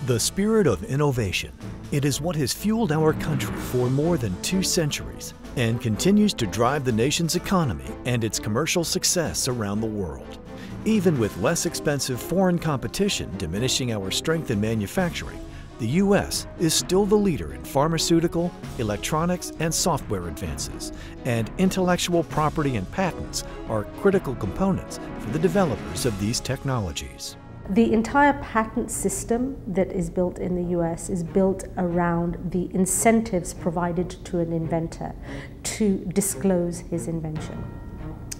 The spirit of innovation. It is what has fueled our country for more than 2 centuries and continues to drive the nation's economy and its commercial success around the world. Even with less expensive foreign competition diminishing our strength in manufacturing, the U.S. is still the leader in pharmaceutical, electronics, and software advances, and intellectual property and patents are critical components for the developers of these technologies. The entire patent system that is built in the US is built around the incentives provided to an inventor to disclose his invention.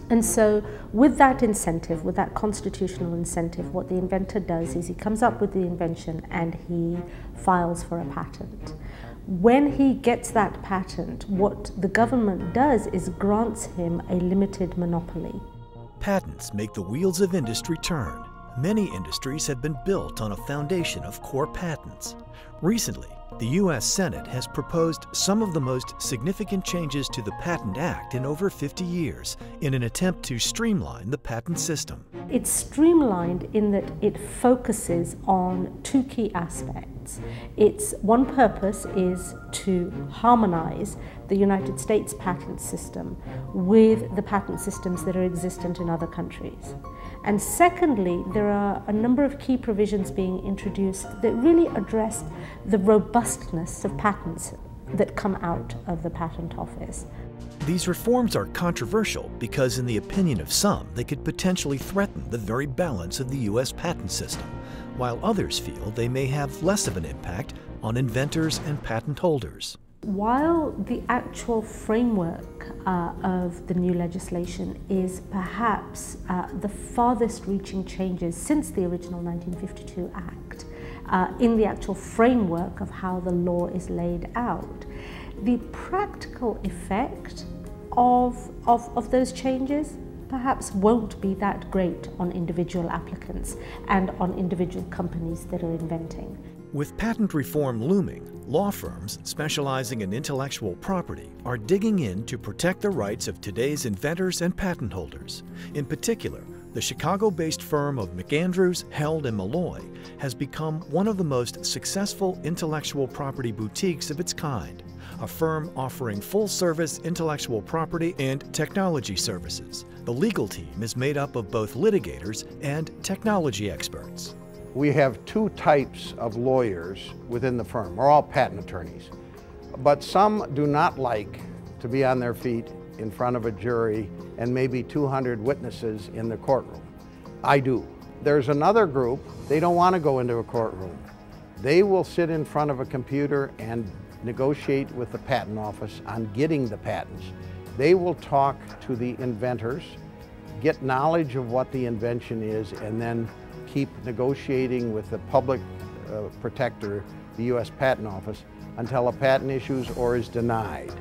And so with that incentive, with that constitutional incentive, what the inventor does is he comes up with the invention and he files for a patent. When he gets that patent, what the government does is grants him a limited monopoly. Patents make the wheels of industry turn. Many industries have been built on a foundation of core patents. Recently, the U.S. Senate has proposed some of the most significant changes to the Patent Act in over 50 years in an attempt to streamline the patent system. It's streamlined in that it focuses on 2 key aspects. Its one purpose is to harmonize the United States patent system with the patent systems that are existent in other countries. And secondly, there are a number of key provisions being introduced that really address the robustness of patents that come out of the Patent Office. These reforms are controversial because, in the opinion of some, they could potentially threaten the very balance of the U.S. patent system, while others feel they may have less of an impact on inventors and patent holders. While the actual framework of the new legislation is perhaps the farthest reaching changes since the original 1952 Act, in the actual framework of how the law is laid out, the practical effect of those changes perhaps won't be that great on individual applicants and on individual companies that are inventing. With patent reform looming, law firms specializing in intellectual property are digging in to protect the rights of today's inventors and patent holders. In particular, the Chicago-based firm of McAndrews, Held & Malloy has become one of the most successful intellectual property boutiques of its kind, a firm offering full-service intellectual property and technology services. The legal team is made up of both litigators and technology experts. We have 2 types of lawyers within the firm. We're all patent attorneys. But some do not like to be on their feet in front of a jury and maybe 200 witnesses in the courtroom. I do. There's another group, they don't want to go into a courtroom. They will sit in front of a computer and negotiate with the patent office on getting the patents. They will talk to the inventors, get knowledge of what the invention is, and then keep negotiating with the public protector, the U.S. Patent Office, until a patent issues or is denied.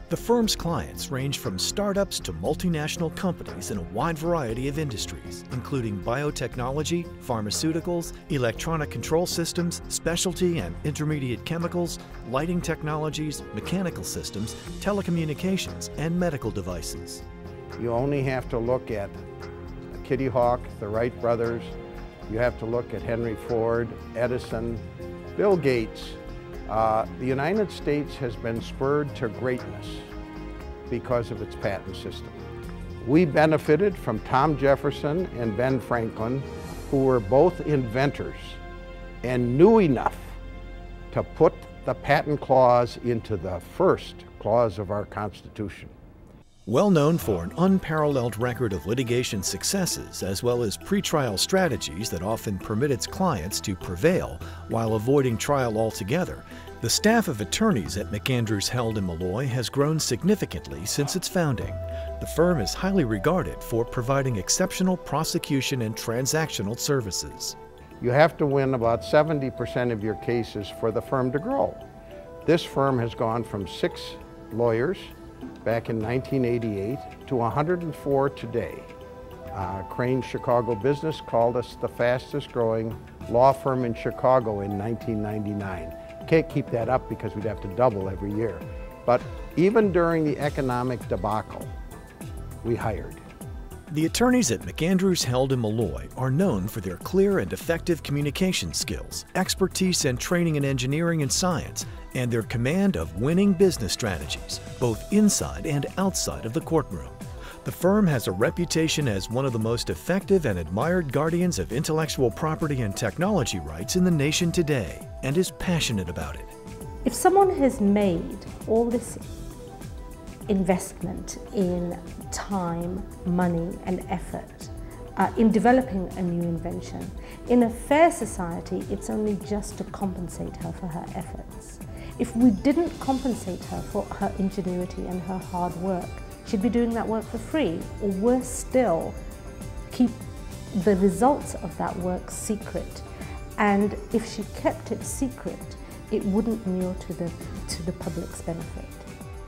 The firm's clients range from startups to multinational companies in a wide variety of industries, including biotechnology, pharmaceuticals, electronic control systems, specialty and intermediate chemicals, lighting technologies, mechanical systems, telecommunications, and medical devices. You only have to look at Kitty Hawk, the Wright brothers. You have to look at Henry Ford, Edison, Bill Gates. The United States has been spurred to greatness because of its patent system. We benefited from Tom Jefferson and Ben Franklin, who were both inventors and knew enough to put the patent clause into the first clause of our Constitution. Well known for an unparalleled record of litigation successes, as well as pretrial strategies that often permit its clients to prevail while avoiding trial altogether, the staff of attorneys at McAndrews, Held & Malloy has grown significantly since its founding. The firm is highly regarded for providing exceptional prosecution and transactional services. You have to win about 70% of your cases for the firm to grow. This firm has gone from 6 lawyers back in 1988 to 104 today. Crane Chicago Business called us the fastest growing law firm in Chicago in 1999. Can't keep that up because we'd have to double every year. But even during the economic debacle, we hired. The attorneys at McAndrews, Held & Malloy are known for their clear and effective communication skills, expertise and training in engineering and science, and their command of winning business strategies, both inside and outside of the courtroom. The firm has a reputation as one of the most effective and admired guardians of intellectual property and technology rights in the nation today, and is passionate about it. If someone has made all this investment in time, money and effort in developing a new invention, in a fair society it's only just to compensate her for her efforts. If we didn't compensate her for her ingenuity and her hard work, she'd be doing that work for free, or worse still, keep the results of that work secret. And if she kept it secret, it wouldn't inure to the public's benefit.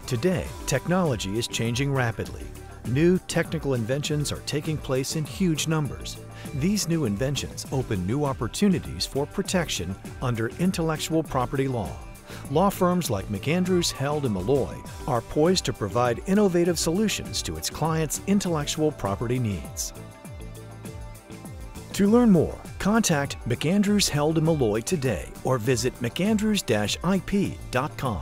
Today, technology is changing rapidly. New technical inventions are taking place in huge numbers. These new inventions open new opportunities for protection under intellectual property law. Law firms like McAndrews, Held & Malloy are poised to provide innovative solutions to its clients' intellectual property needs. To learn more, contact McAndrews, Held & Malloy today or visit mcandrews-ip.com.